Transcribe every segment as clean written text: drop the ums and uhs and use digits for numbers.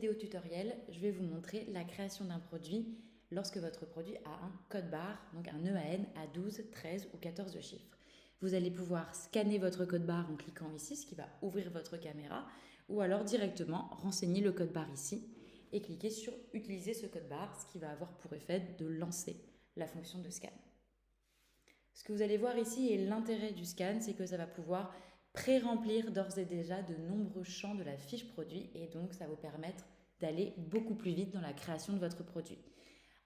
vidéo tutoriel, je vais vous montrer la création d'un produit lorsque votre produit a un code barre, donc un EAN à 12, 13 ou 14 chiffres. Vous allez pouvoir scanner votre code barre en cliquant ici, ce qui va ouvrir votre caméra, ou alors directement renseigner le code barre ici et cliquer sur utiliser ce code barre, ce qui va avoir pour effet de lancer la fonction de scan. Ce que vous allez voir ici et l'intérêt du scan, c'est que ça va pouvoir pré-remplir d'ores et déjà de nombreux champs de la fiche produit et donc ça va vous permettre d'aller beaucoup plus vite dans la création de votre produit.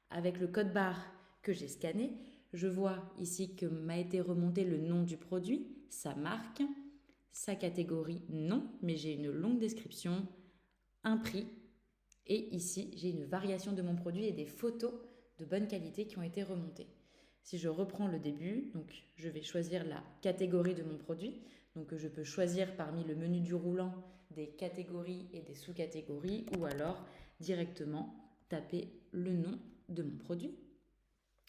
Avec le code barre que j'ai scanné, je vois ici que m'a été remonté le nom du produit, sa marque, sa catégorie non, mais j'ai une longue description, un prix et ici j'ai une variation de mon produit et des photos de bonne qualité qui ont été remontées. Si je reprends le début, donc je vais choisir la catégorie de mon produit. Donc je peux choisir parmi le menu du roulant des catégories et des sous-catégories ou alors directement taper le nom de mon produit.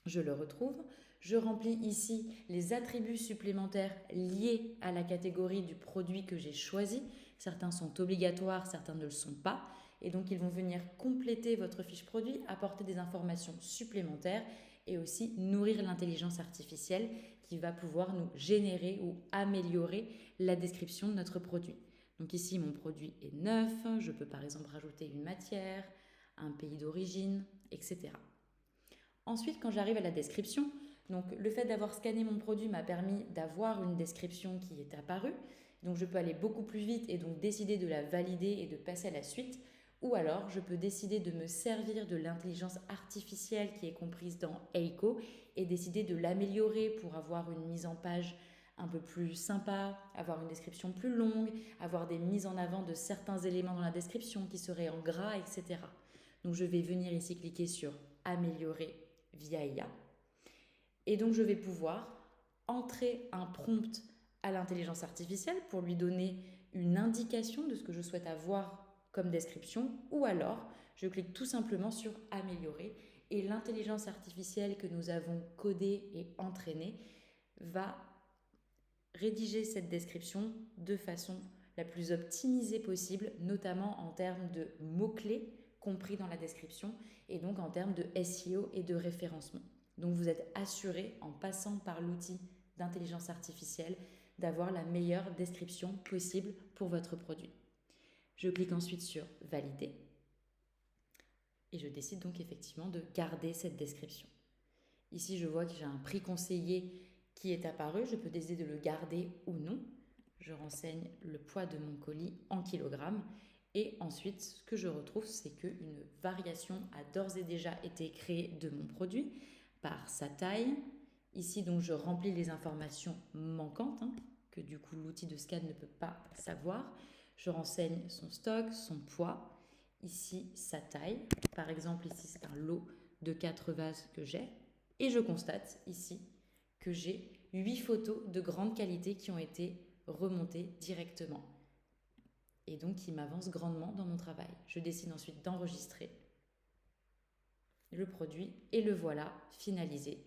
Je le retrouve. Je remplis ici les attributs supplémentaires liés à la catégorie du produit que j'ai choisi. Certains sont obligatoires, certains ne le sont pas. Et donc, ils vont venir compléter votre fiche produit, apporter des informations supplémentaires et aussi nourrir l'intelligence artificielle qui va pouvoir nous générer ou améliorer la description de notre produit. Donc ici, mon produit est neuf. Je peux par exemple rajouter une matière, un pays d'origine, etc. Ensuite, quand j'arrive à la description, donc le fait d'avoir scanné mon produit m'a permis d'avoir une description qui est apparue. Donc je peux aller beaucoup plus vite et donc décider de la valider et de passer à la suite. Ou alors je peux décider de me servir de l'intelligence artificielle qui est comprise dans Eiko et décider de l'améliorer pour avoir une mise en page un peu plus sympa, avoir une description plus longue, avoir des mises en avant de certains éléments dans la description qui seraient en gras, etc. Donc je vais venir ici cliquer sur améliorer via IA. Et donc je vais pouvoir entrer un prompt à l'intelligence artificielle pour lui donner une indication de ce que je souhaite avoir comme description ou alors je clique tout simplement sur améliorer et l'intelligence artificielle que nous avons codée et entraînée va rédiger cette description de façon la plus optimisée possible, notamment en termes de mots-clés compris dans la description et donc en termes de SEO et de référencement. Donc vous êtes assuré en passant par l'outil d'intelligence artificielle d'avoir la meilleure description possible pour votre produit. Je clique ensuite sur valider et je décide donc effectivement de garder cette description. Ici je vois que j'ai un prix conseillé qui est apparu, je peux décider de le garder ou non. Je renseigne le poids de mon colis en kilogrammes et ensuite ce que je retrouve c'est qu'une variation a d'ores et déjà été créée de mon produit par sa taille. Ici donc je remplis les informations manquantes que du coup l'outil de scan ne peut pas savoir. Je renseigne son stock, son poids, ici sa taille. Par exemple ici c'est un lot de 4 vases que j'ai et je constate ici que j'ai 8 photos de grande qualité qui ont été remontées directement et donc qui m'avancent grandement dans mon travail. Je décide ensuite d'enregistrer le produit et le voilà finalisé.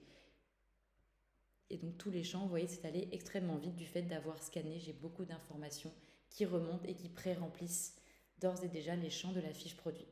Et donc tous les champs, vous voyez, c'est allé extrêmement vite du fait d'avoir scanné. J'ai beaucoup d'informations qui remontent et qui pré-remplissent d'ores et déjà les champs de la fiche produit.